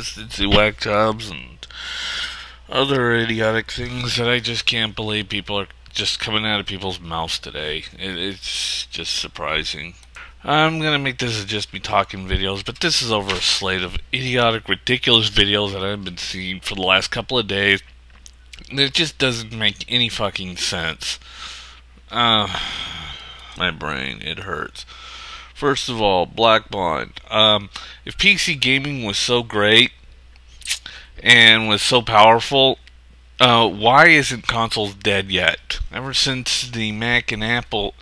consistency whack jobs and other idiotic things that I just can't believe people are just coming out of people's mouths today. It's just surprising. I'm gonna make this as just me talking videos, but this is over a slate of idiotic, ridiculous videos that I've been seeing for the last couple of days. It just doesn't make any fucking sense. My brain, it hurts. First of all, Black Bond. If PC gaming was so great and was so powerful, why isn't consoles dead yet? Ever since the Mac and Apple...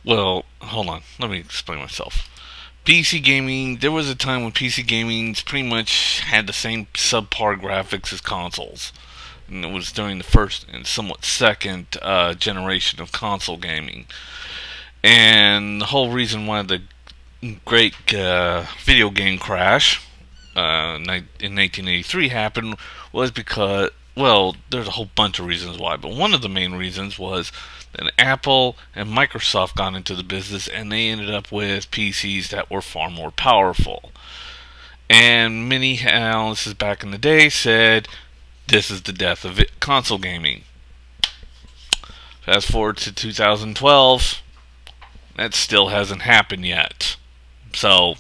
Well, hold on. Let me explain myself. PC gaming, there was a time when PC gaming pretty much had the same subpar graphics as consoles. And it was during the first and somewhat second generation of console gaming. And the whole reason why the great video game crash in 1983 happened was because, well, there's a whole bunch of reasons why, but one of the main reasons was that Apple and Microsoft got into the business and they ended up with PCs that were far more powerful. And many analysts back in the day said this is the death of console gaming. Fast forward to 2012, that still hasn't happened yet. So,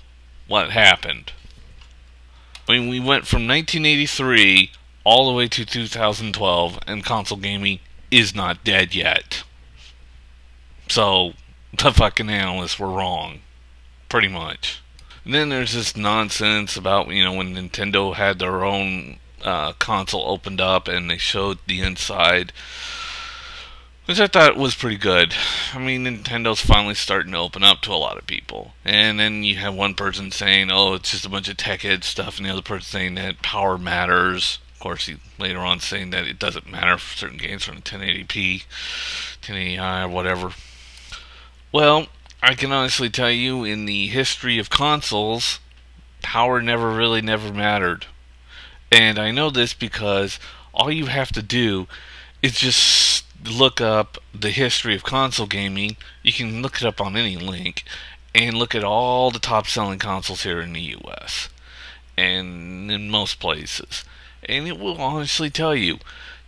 what happened? I mean, we went from 1983 all the way to 2012, and console gaming is not dead yet. So, the fucking analysts were wrong. Pretty much. And then there's this nonsense about, when Nintendo had their own console opened up and they showed the inside, which I thought was pretty good. I mean, Nintendo's finally starting to open up to a lot of people. And then you have one person saying, oh, it's just a bunch of tech ed stuff, and the other person saying that power matters. Of course, he later on saying that it doesn't matter for certain games from 1080p, 1080i, or whatever. Well, I can honestly tell you, in the history of consoles, power never mattered. And I know this because all you have to do is just look up the history of console gaming. You can look it up on any link and look at all the top selling consoles here in the US and in most places, and it will honestly tell you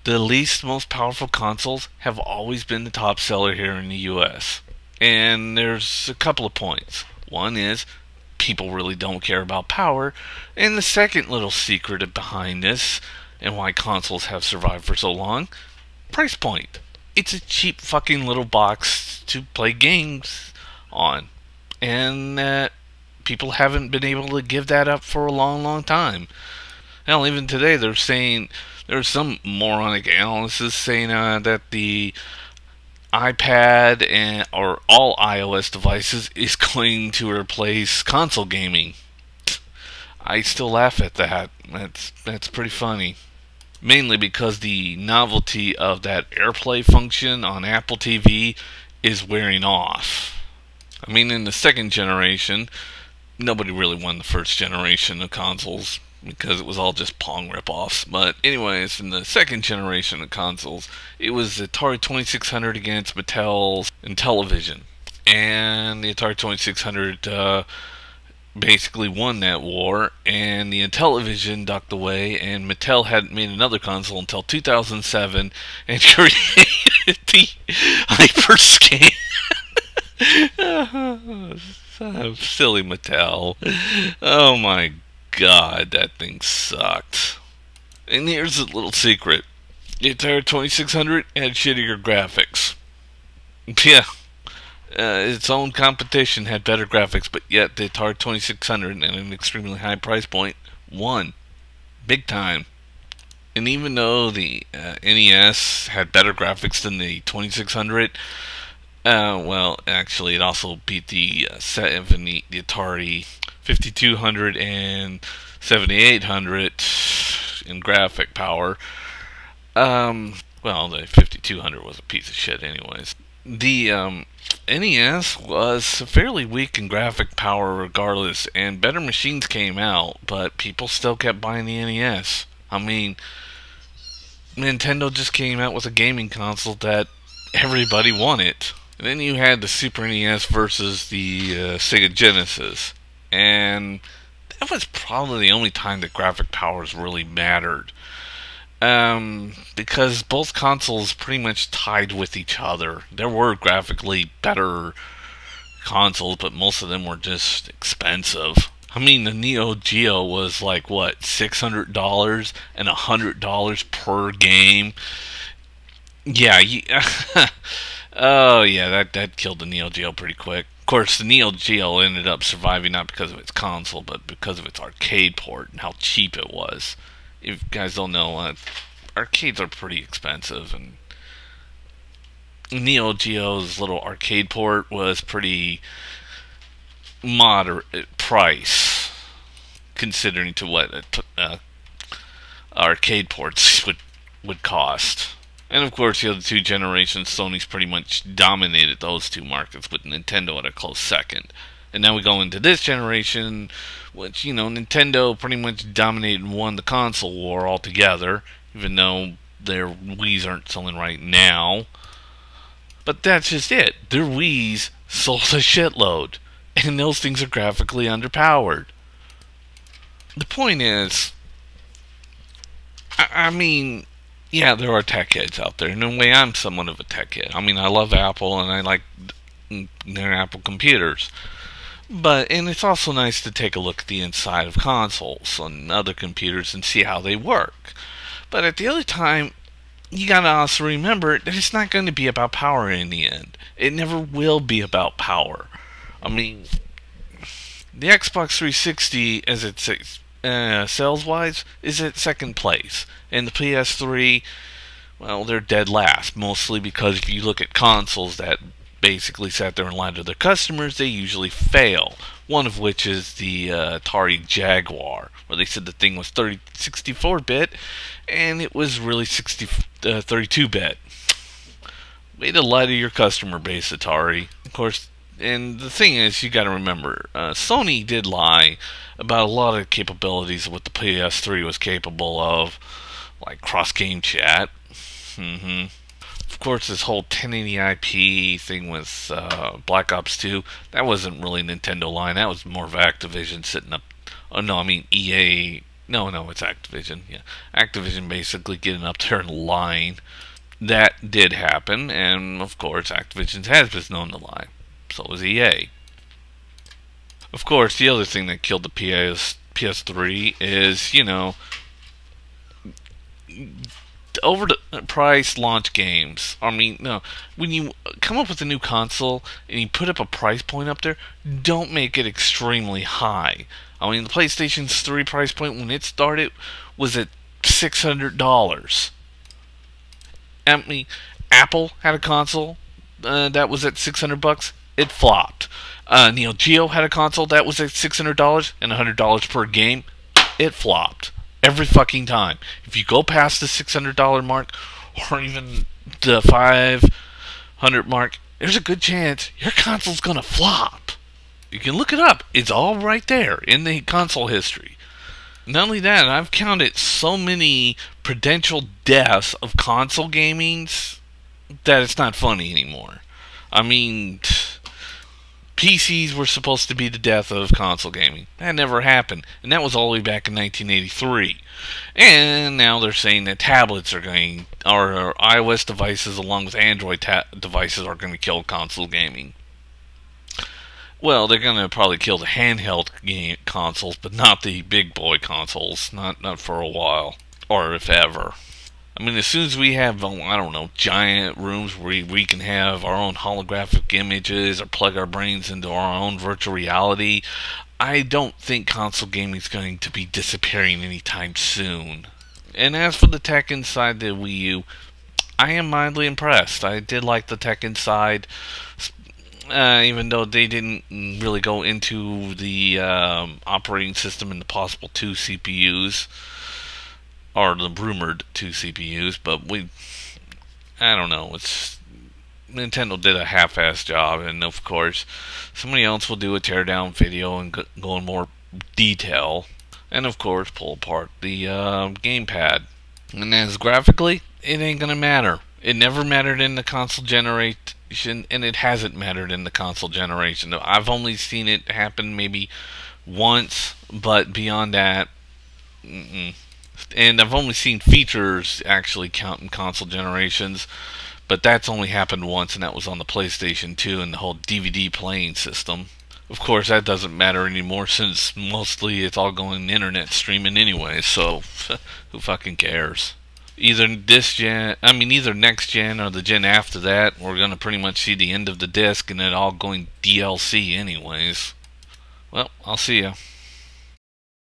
the least most powerful consoles have always been the top seller here in the US. And there's a couple of points. One is people really don't care about power, and the second little secret behind this and why consoles have survived for so long: price point. It's a cheap fucking little box to play games on, and people haven't been able to give that up for a long time. Hell, even today they're saying, there's some moronic analysis saying that the iPad or all iOS devices is going to replace console gaming. I still laugh at that. That's pretty funny. Mainly because the novelty of that AirPlay function on Apple TV is wearing off. I mean, in the second generation, nobody really won the first generation of consoles because it was all just Pong ripoffs. But anyways, in the second generation of consoles, it was Atari 2600 against Mattel's Intellivision. And the Atari 2600 basically won that war, and the Intellivision ducked away, and Mattel hadn't made another console until 2007 and created the Hyperscan. Silly Mattel. Oh my god, that thing sucked. And here's a little secret: the Atari 2600 had shittier graphics. Yeah. Its own competition had better graphics, but yet the Atari 2600 at an extremely high price point won. Big time. And even though the NES had better graphics than the 2600, well, actually it also beat the Atari 5200 and 7800 in graphic power. Well, the 5200 was a piece of shit anyways. The NES was fairly weak in graphic power regardless, and better machines came out, but people still kept buying the NES. I mean, Nintendo just came out with a gaming console that everybody wanted. And then you had the Super NES versus the Sega Genesis, and that was probably the only time that graphic powers really mattered. Because both consoles pretty much tied with each other. There were graphically better consoles, but most of them were just expensive. I mean, the Neo Geo was like, what, $600 and $100 per game? Yeah, oh yeah, that killed the Neo Geo pretty quick. Of course, the Neo Geo ended up surviving not because of its console, but because of its arcade port and how cheap it was. If you guys don't know, arcades are pretty expensive, and Neo Geo's little arcade port was pretty moderate price, considering to what arcade ports would cost. And of course, the other two generations, Sony's pretty much dominated those two markets, with Nintendo at a close second. And now we go into this generation, which, Nintendo pretty much dominated and won the console war altogether, even though their Wii's aren't selling right now. But that's just it. Their Wii's sold a shitload, and those things are graphically underpowered. The point is, I mean, yeah, there are tech heads out there. In a way, I'm somewhat of a tech head. I mean, I love Apple, and I like their Apple computers. And it's also nice to take a look at the inside of consoles and other computers and see how they work. But at the other time, you gotta also remember that it's not going to be about power in the end. It never will be about power. I mean, the Xbox 360, as it says, sales-wise, is at second place. And the PS3, well, they're dead last. Mostly because if you look at consoles that basically sat there and lied to their customers, they usually fail. One of which is the Atari Jaguar, where they said the thing was 64-bit, and it was really 32-bit. Way to lie to your customer base, Atari. Of course, and the thing is, you got to remember, Sony did lie about a lot of capabilities of what the PS3 was capable of, like cross-game chat. Of course, this whole 1080IP thing with Black Ops 2, that wasn't really Nintendo line. That was more of Activision sitting up. Oh no, I mean EA. No, it's Activision. Yeah, Activision basically getting up there and lying. That did happen, and of course, Activision has been known to lie. So was EA. Of course, the other thing that killed the PS3 is, over the price launch games. I mean, no, when you come up with a new console and you put up a price point up there, don't make it extremely high. I mean, the PlayStation 3 price point when it started was at $600. I mean, Apple had a console that was at $600. It flopped. Neo Geo had a console that was at $600 and $100 per game. It flopped. Every fucking time. If you go past the $600 mark, or even the $500 mark, there's a good chance your console's gonna flop. You can look it up. It's all right there in the console history. Not only that, I've counted so many prudential deaths of console gamings that it's not funny anymore. I mean, PCs were supposed to be the death of console gaming. That never happened. And that was all the way back in 1983. And now they're saying that tablets are going, or iOS devices along with Android devices are going to kill console gaming. Well, they're going to probably kill the handheld consoles, but not the big boy consoles. Not for a while. Or if ever. I mean, as soon as we have, I don't know, giant rooms where we can have our own holographic images or plug our brains into our own virtual reality, I don't think console gaming is going to be disappearing anytime soon. And as for the tech inside the Wii U, I am mildly impressed. I did like the tech inside, even though they didn't really go into the operating system and the possible 2 CPUs. Or the rumored 2 CPUs, but I don't know, Nintendo did a half-assed job, and of course, somebody else will do a teardown video and go in more detail, and of course, pull apart the gamepad. And as graphically, it ain't gonna matter. It never mattered in the console generation, and it hasn't mattered in the console generation. I've only seen it happen maybe once, but beyond that, mm-mm. And I've only seen features actually counting console generations, but that's only happened once, and that was on the PlayStation 2 and the whole DVD playing system. Of course, that doesn't matter anymore since mostly it's all going internet streaming anyway, so who fucking cares? Either this gen, I mean, either next gen or the gen after that, we're gonna pretty much see the end of the disc and it all going DLC anyways. Well, I'll see ya.